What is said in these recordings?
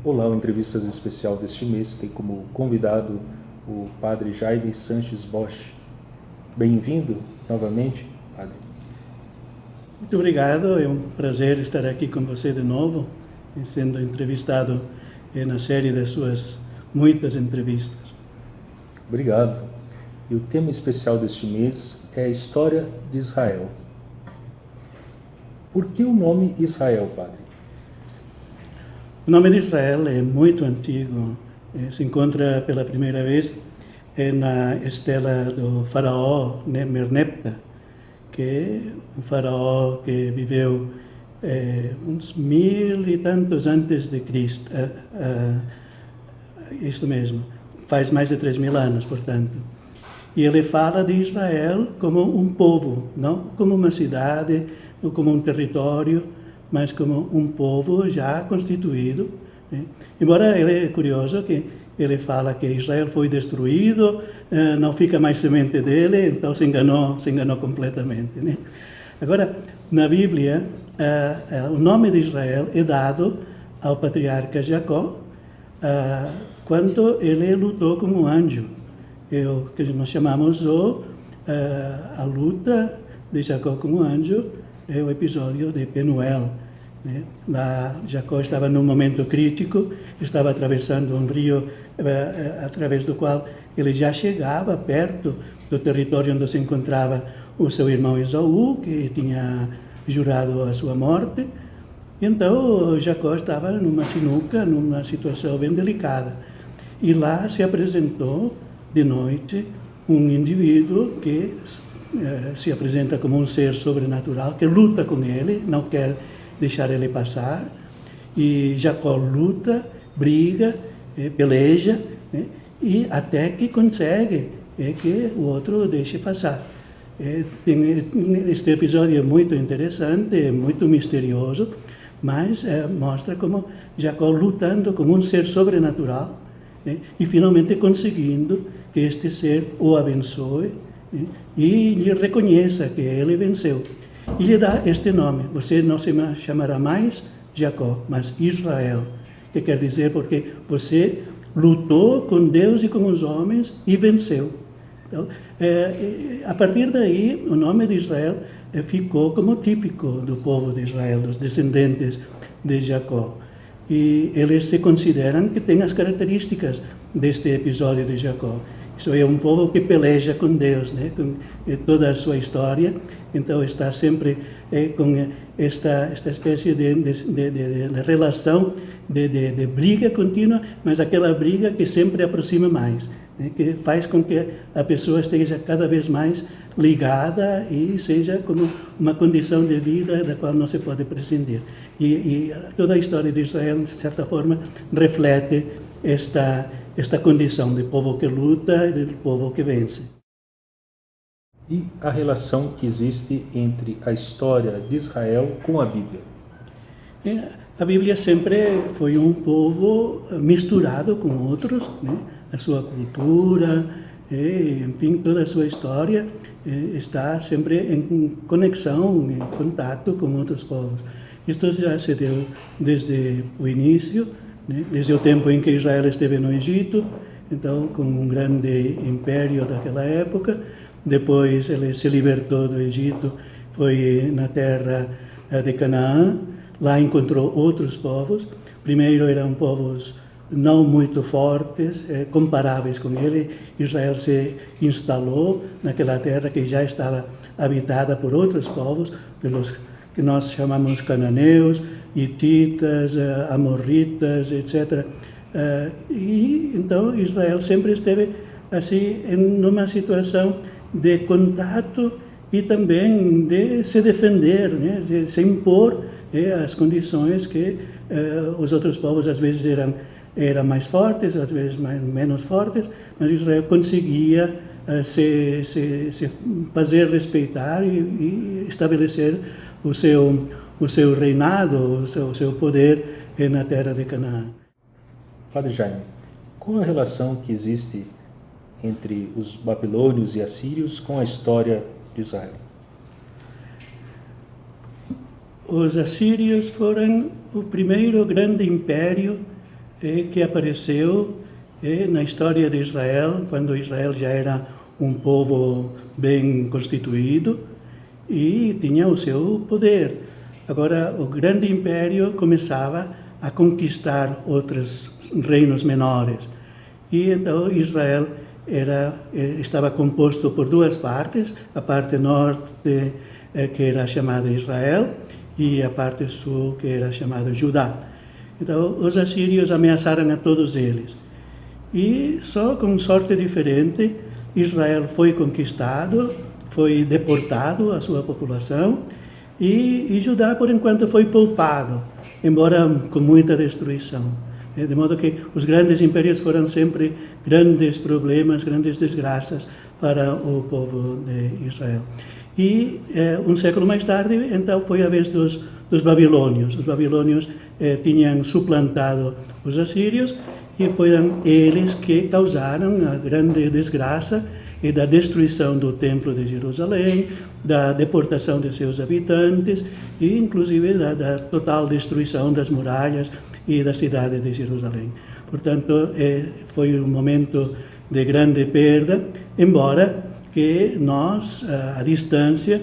Olá, o Entrevistas Especial deste mês tem como convidado o Padre Jaime Sanches Bosch. Bem-vindo novamente, Padre. Muito obrigado, é um prazer estar aqui com você de novo, sendo entrevistado na série das suas muitas entrevistas. Obrigado. E o tema especial deste mês é a história de Israel. Por que o nome Israel, Padre? O nome de Israel é muito antigo, se encontra pela primeira vez na estela do faraó Merneptah, que é um faraó que viveu uns 1000 e tantos antes de Cristo, isto mesmo, faz mais de 3000 anos, portanto. E ele fala de Israel como um povo, não como uma cidade ou como um território, mas como um povo já constituído. Né? Embora ele é curioso que ele fala que Israel foi destruído, não fica mais semente dele, então se enganou completamente. Né? Agora, na Bíblia, o nome de Israel é dado ao patriarca Jacó quando ele lutou como um anjo. É o que nós chamamos a luta de Jacó como anjo, é o episódio de Penuel. Né? Lá, Jacó estava num momento crítico, estava atravessando um rio através do qual ele já chegava perto do território onde se encontrava o seu irmão Esaú, que tinha jurado a sua morte. Então, Jacó estava numa sinuca, numa situação bem delicada. E lá se apresentou de noite um indivíduo que se apresenta como um ser sobrenatural, que luta com ele, não quer deixar ele passar. E Jacó luta, briga, peleja, né? E até que consegue que o outro deixe passar. Este episódio é muito interessante, muito misterioso, mas mostra como Jacó lutando como um ser sobrenatural, e finalmente conseguindo que este ser o abençoe e lhe reconheça que ele venceu. E lhe dá este nome: você não se chamará mais Jacó, mas Israel, que quer dizer porque você lutou com Deus e com os homens e venceu. Então, a partir daí, o nome de Israel ficou como típico do povo de Israel, dos descendentes de Jacó. E eles se consideram que têm as características deste episódio de Jacó. Isso é um povo que peleja com Deus, né? Com toda a sua história. Então está sempre com esta espécie de relação de briga contínua, mas aquela briga que sempre aproxima mais, né? Que faz com que a pessoa esteja cada vez mais ligada e seja como uma condição de vida da qual não se pode prescindir. E toda a história de Israel, de certa forma, reflete esta condição de povo que luta e de povo que vence. E a relação que existe entre a história de Israel com a Bíblia? A Bíblia sempre foi um povo misturado com outros, né? A sua cultura, enfim, toda a sua história está sempre em conexão, em contato com outros povos. Isto já se deu desde o início, né? Desde o tempo em que Israel esteve no Egito, então com um grande império daquela época. Depois ele se libertou do Egito, foi na terra de Canaã, lá encontrou outros povos. Primeiro eram povos não muito fortes, comparáveis com ele. Israel se instalou naquela terra que já estava habitada por outros povos, pelos que nós chamamos cananeus, hititas, amorritas, etc. E então Israel sempre esteve assim numa situação de contato e também de se defender, né? De se impor as condições que os outros povos às vezes eram mais fortes, às vezes menos fortes, mas Israel conseguia se fazer respeitar e estabelecer o seu reinado, o seu poder na terra de Canaã. Padre Jaime, qual a relação que existe entre os babilônios e assírios com a história de Israel? Os assírios foram o primeiro grande império que apareceu na história de Israel, quando Israel já era um povo bem constituído e tinha o seu poder. Agora, o grande império começava a conquistar outros reinos menores. E então Israel estava composto por duas partes, a parte norte, que era chamada Israel, e a parte sul, que era chamada Judá. Então, os assírios ameaçaram a todos eles. E só com sorte diferente, Israel foi conquistado, foi deportado a sua população, e Judá, por enquanto, foi poupado, embora com muita destruição. De modo que os grandes impérios foram sempre grandes problemas, grandes desgraças para o povo de Israel. E um século mais tarde, então, foi a vez dos babilônios. Os babilônios tinham suplantado os assírios e foram eles que causaram a grande desgraça e da destruição do Templo de Jerusalém, da deportação de seus habitantes e, inclusive, da total destruição das muralhas e da cidade de Jerusalém. Portanto, foi um momento de grande perda, embora que nós, à distância,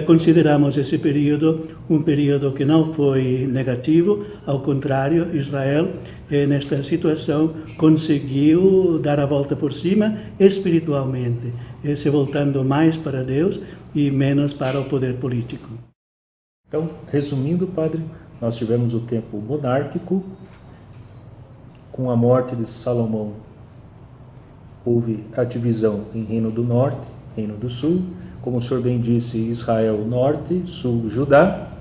consideramos esse período um período que não foi negativo, ao contrário, Israel, nesta situação, conseguiu dar a volta por cima espiritualmente, se voltando mais para Deus e menos para o poder político. Então, resumindo, Padre, nós tivemos o tempo monárquico. Com a morte de Salomão, houve a divisão em Reino do Norte, Reino do Sul, como o senhor bem disse, Israel Norte, Sul, Judá,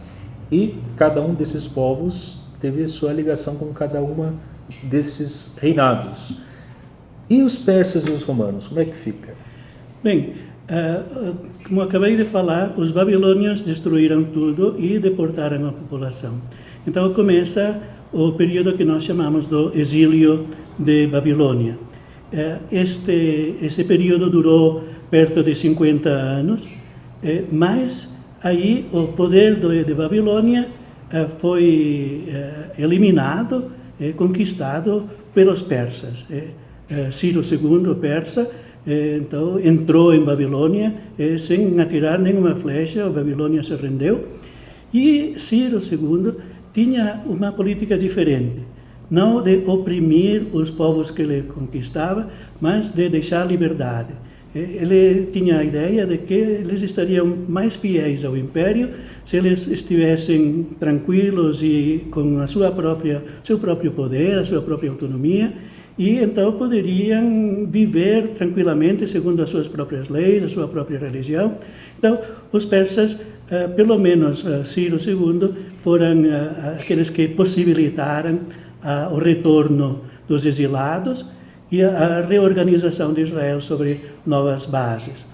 e cada um desses povos teve a sua ligação com cada uma desses reinados. E os persas e os romanos, como é que fica? Bem, como acabei de falar, os babilônios destruíram tudo e deportaram a população. Então começa o período que nós chamamos do exílio de Babilônia. Esse período durou perto de 50 anos, mas aí o poder de Babilônia foi eliminado, conquistado pelos persas. Ciro II, persa, então entrou em Babilônia sem atirar nenhuma flecha, a Babilônia se rendeu, e Ciro II tinha uma política diferente, não de oprimir os povos que ele conquistava, mas de deixar liberdade. Ele tinha a ideia de que eles estariam mais fiéis ao império se eles estivessem tranquilos e com seu próprio poder, a sua própria autonomia, e então poderiam viver tranquilamente segundo as suas próprias leis, a sua própria religião. Então, os persas, pelo menos Ciro II, foram aqueles que possibilitaram o retorno dos exilados e a reorganização de Israel sobre novas bases.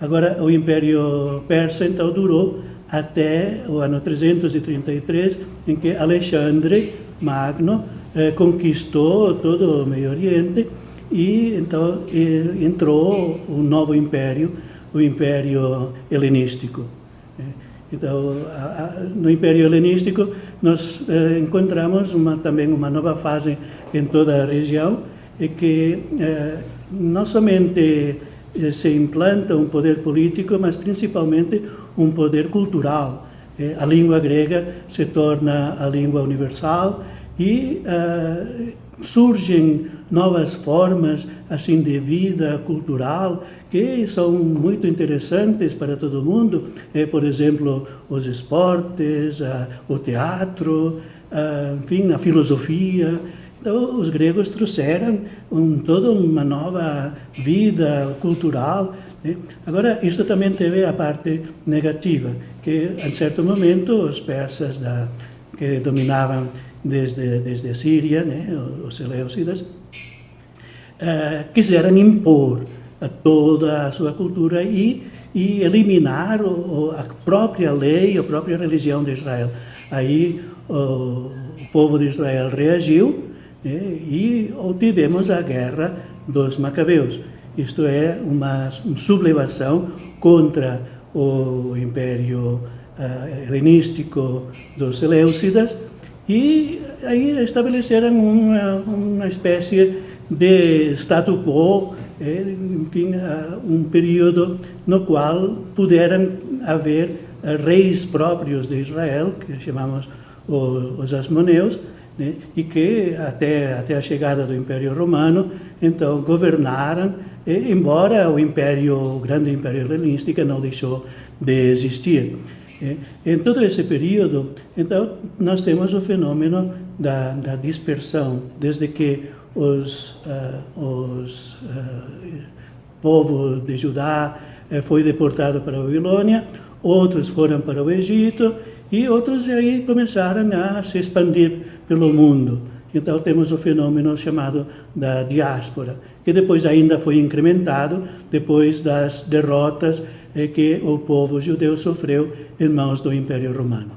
Agora, o Império Persa, então, durou até o ano 333, em que Alexandre Magno conquistou todo o Meio Oriente e, então, entrou um novo império, o Império Helenístico. Então, no Império Helenístico, nós encontramos também uma nova fase em toda a região, e que não somente se implanta um poder político, mas principalmente um poder cultural. A língua grega se torna a língua universal e surgem novas formas assim de vida cultural que são muito interessantes para todo mundo. Por exemplo, os esportes, o teatro, enfim, a filosofia. Então, os gregos trouxeram toda uma nova vida cultural. Agora, isso também teve a parte negativa, que, em certo momento, os persas que dominavam desde a Síria, os seleucidas, quiseram impor toda a sua cultura e eliminar a própria lei, a própria religião de Israel. Aí o povo de Israel reagiu, e tivemos a Guerra dos Macabeus. Isto é, uma sublevação contra o Império Helenístico dos Seleucidas, E aí estabeleceram uma espécie de status quo, enfim, um período no qual puderam haver reis próprios de Israel, que chamamos os asmoneus, né, e que até a chegada do Império Romano, então governaram, embora o grande Império Helenístico não deixou de existir. Em todo esse período, então, nós temos o fenômeno da dispersão, desde que os povo de Judá foi deportado para a Babilônia, outros foram para o Egito e outros aí começaram a se expandir pelo mundo. Então temos o fenômeno chamado da diáspora, que depois ainda foi incrementado depois das derrotas que o povo judeu sofreu em mãos do Império Romano.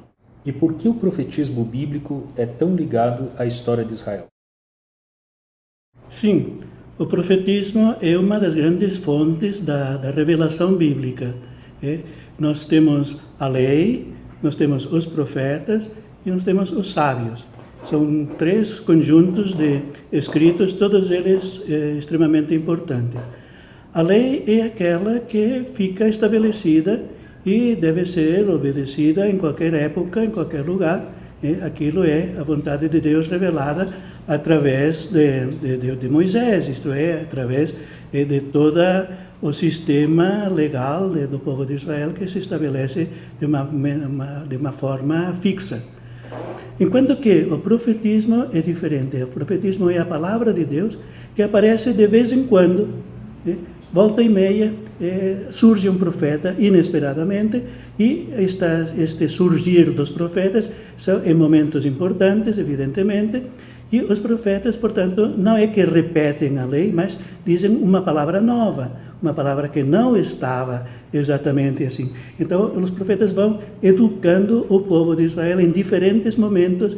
E por que o profetismo bíblico é tão ligado à história de Israel? Sim, o profetismo é uma das grandes fontes da revelação bíblica. Nós temos a lei, nós temos os profetas e nós temos os sábios. São três conjuntos de escritos, todos eles extremamente importantes. A lei é aquela que fica estabelecida e deve ser obedecida em qualquer época, em qualquer lugar. Aquilo é a vontade de Deus revelada através de Moisés, isto é, através de todo o sistema legal do povo de Israel que se estabelece de uma forma fixa. Enquanto que o profetismo é diferente. O profetismo é a palavra de Deus que aparece de vez em quando, volta e meia, surge um profeta inesperadamente, e este surgir dos profetas são em momentos importantes, evidentemente, e os profetas, portanto, não é que repetem a lei, mas dizem uma palavra nova, uma palavra que não estava exatamente assim. Então, os profetas vão educando o povo de Israel em diferentes momentos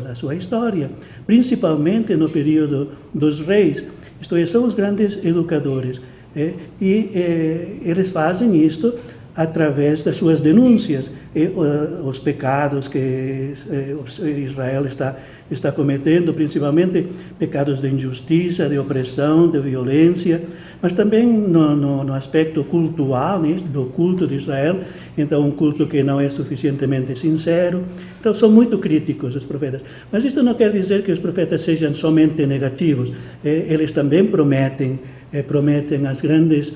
da sua história, principalmente no período dos reis. Isto é, são os grandes educadores. Eles fazem isto através das suas denúncias, os pecados que Israel está cometendo, principalmente pecados de injustiça, de opressão, de violência, mas também no aspecto cultural, né, do culto de Israel, então um culto que não é suficientemente sincero. Então são muito críticos os profetas. Mas isto não quer dizer que os profetas sejam somente negativos. Eles também prometem as grandes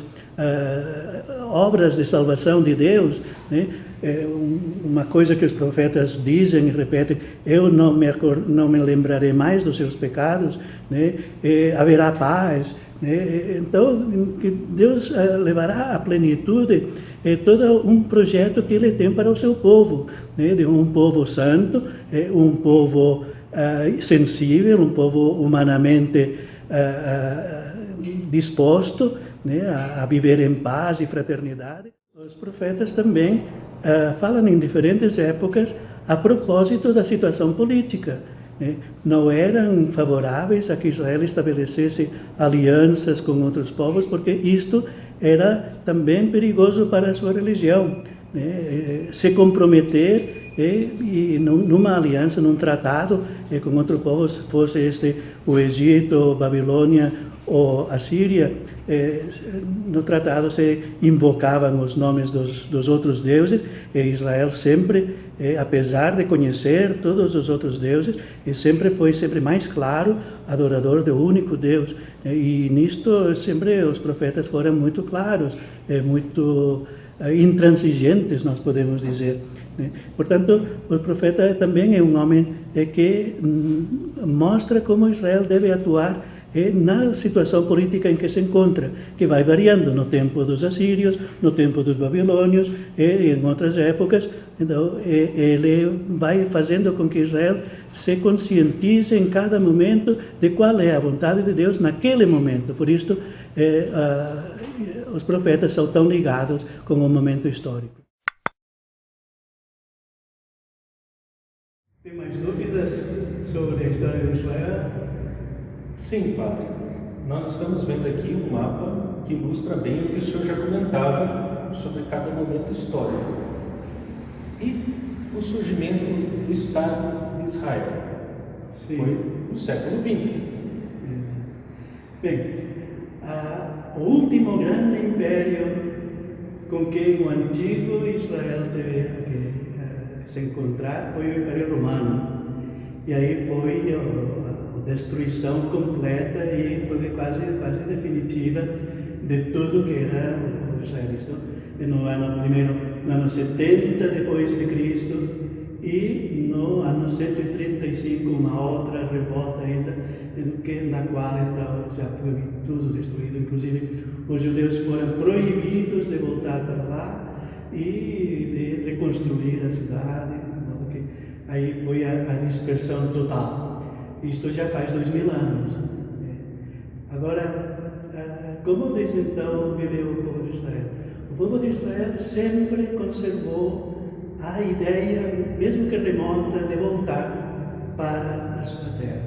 obras de salvação de Deus, né? Uma coisa que os profetas dizem e repetem: eu não me lembrarei mais dos seus pecados, né? Haverá paz, né? Então, que Deus levará à plenitude todo um projeto que Ele tem para o seu povo, né? De um povo santo, um povo sensível, um povo humanamente disposto, né, a viver em paz e fraternidade. Os profetas também falam em diferentes épocas a propósito da situação política. Né? Não eram favoráveis a que Israel estabelecesse alianças com outros povos, porque isto era também perigoso para a sua religião. Né? Se comprometer e numa aliança, num tratado com outro povo, fosse o Egito, a Babilônia ou a Síria, no tratado se invocavam os nomes dos outros deuses, e Israel sempre, apesar de conhecer todos os outros deuses, sempre foi mais claro adorador do único Deus. E nisto sempre os profetas foram muito claros, muito intransigentes, nós podemos dizer. Portanto, o profeta também é um homem que mostra como Israel deve atuar na situação política em que se encontra, que vai variando no tempo dos assírios, no tempo dos babilônios e em outras épocas. Então, ele vai fazendo com que Israel se conscientize em cada momento de qual é a vontade de Deus naquele momento. Por isso, os profetas são tão ligados com o momento histórico. Tem mais dúvidas sobre a história de Israel? Sim, padre. Nós estamos vendo aqui um mapa que ilustra bem o que o senhor já comentava sobre cada momento histórico. E o surgimento do Estado de Israel. Sim. Foi no século XX. Bem, o último grande império com quem o antigo Israel teve que se encontrar foi o Império Romano. E aí foi a destruição completa e quase definitiva de tudo que era o israelita. No ano 70 depois de Cristo e no ano 135 uma outra revolta ainda na qual então já foi tudo destruído, inclusive os judeus foram proibidos de voltar para lá e de reconstruir a cidade, de modo que aí foi a dispersão total. Isto já faz 2000 anos. Agora, como desde então viveu o povo de Israel? O povo de Israel sempre conservou a ideia, mesmo que remota, de voltar para a sua terra.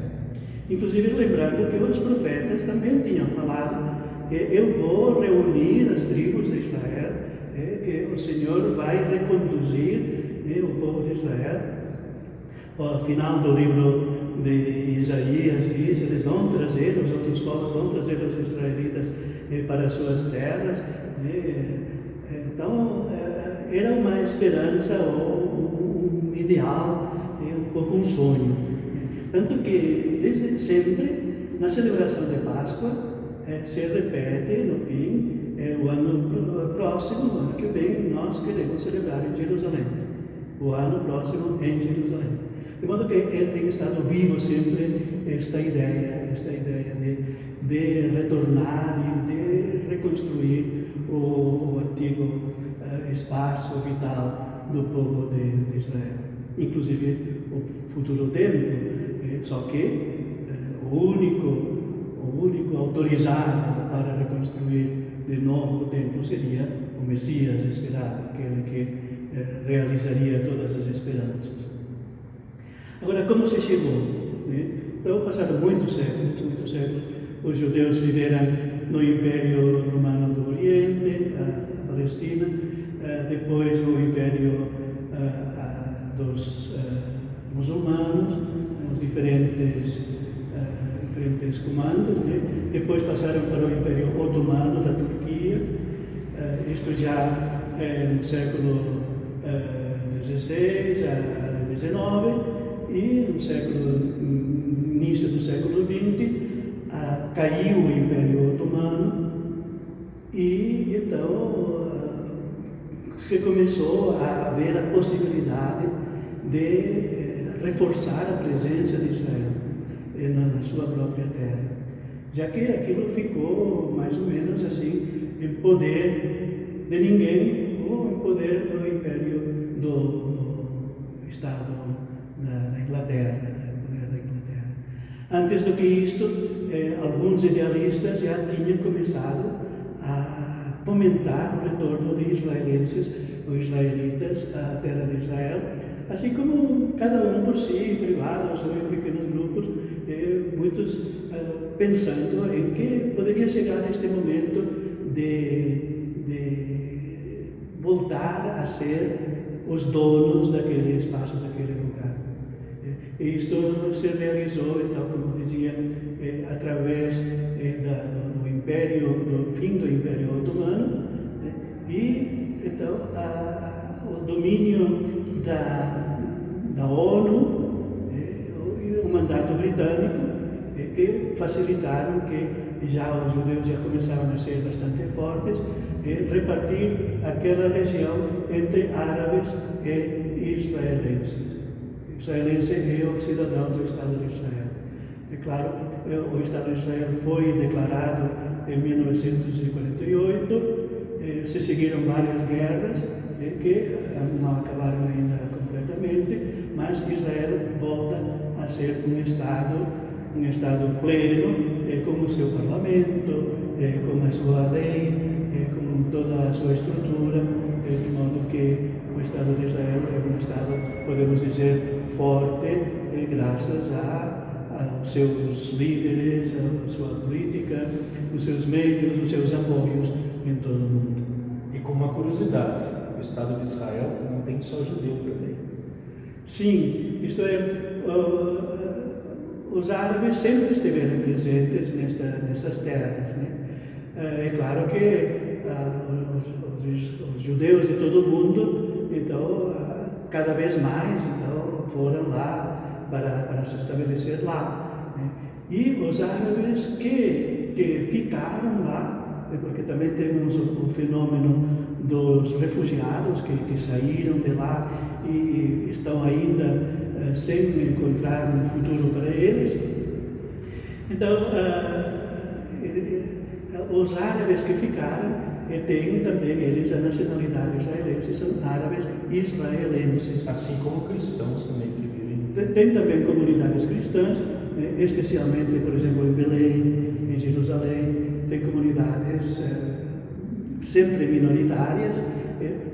Inclusive lembrando que os profetas também tinham falado que eu vou reunir as tribos de Israel, que o Senhor vai reconduzir o povo de Israel. Ao final do livro de Isaías diz, eles vão trazer, os outros povos vão trazer os israelitas para as suas terras. Então, era uma esperança ou um ideal, um pouco um sonho. Tanto que, desde sempre, na celebração de Páscoa, se repete, no fim, o ano próximo, o ano que vem, nós queremos celebrar em Jerusalém. O ano próximo em Jerusalém. De modo que tem estado vivo sempre esta ideia de retornar e de reconstruir o antigo espaço vital do povo de Israel. Inclusive o futuro templo. Só que o único autorizado para reconstruir de novo o templo seria o Messias esperado, aquele que realizaria todas as esperanças. Agora, como se chegou? Então, passaram muitos séculos. Os judeus viveram no Império Romano do Oriente, a Palestina, depois o Império dos muçulmanos, os diferentes comandos, depois passaram para o Império Otomano da Turquia, isto já no século XVI a XIX, e no início do século XX caiu o Império Otomano e então se começou a haver a possibilidade de reforçar a presença de Israel na sua própria terra, já que aquilo ficou mais ou menos assim em poder de ninguém ou em poder do Império do Estado da Inglaterra, poder da Inglaterra. Antes do que isto, alguns idealistas já tinham começado a fomentar o retorno de israelenses ou israelitas à terra de Israel, assim como cada um por si, privados ou em pequenos grupos, muitos pensando em que poderia chegar este momento de voltar a ser os donos daquele espaço, daquele lugar. E isto se realizou, então, como dizia, através do Império, do fim do Império Otomano, e então o domínio da ONU e o mandato britânico que facilitaram que já os judeus já começavam a ser bastante fortes repartir aquela região entre árabes e israelenses. Israelense é o cidadão do Estado de Israel. É claro, o Estado de Israel foi declarado em 1948, se seguiram várias guerras que não acabaram ainda completamente, mas Israel volta a ser um Estado pleno, com o seu parlamento, com a sua lei, com toda a sua estrutura, de modo que o Estado de Israel é um Estado, podemos dizer, forte, graças aos seus líderes, à sua política, os seus meios, os seus apoios em todo o mundo. E com uma curiosidade, o Estado de Israel não tem só judeu também. Sim, isto é, os árabes sempre estiveram presentes nessas terras, né? É claro que os judeus de todo o mundo, então, cada vez mais, então, foram lá para se estabelecer lá, né? E os árabes que ficaram lá, porque também temos o fenômeno dos refugiados que saíram de lá e estão ainda sem encontrar um futuro para eles. Então, os árabes que ficaram têm também eles a nacionalidade israelense, são árabes israelenses. Assim como cristãos também que vivem. Tem também comunidades cristãs, né, especialmente, por exemplo, em Belém, em Jerusalém, tem comunidades sempre minoritárias,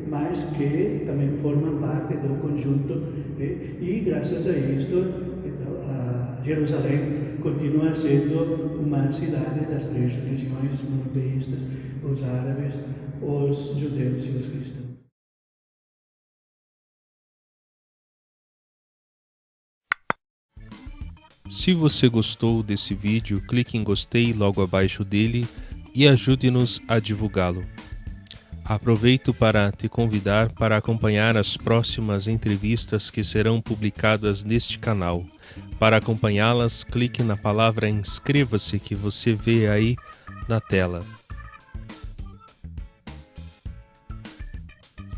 mas que também formam parte do conjunto, e graças a isto, então, Jerusalém continua sendo uma cidade das três religiões monoteístas, os árabes, os judeus e os cristãos. Se você gostou desse vídeo, clique em gostei logo abaixo dele e ajude-nos a divulgá-lo. Aproveito para te convidar para acompanhar as próximas entrevistas que serão publicadas neste canal. Para acompanhá-las, clique na palavra inscreva-se que você vê aí na tela.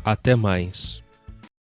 Até mais!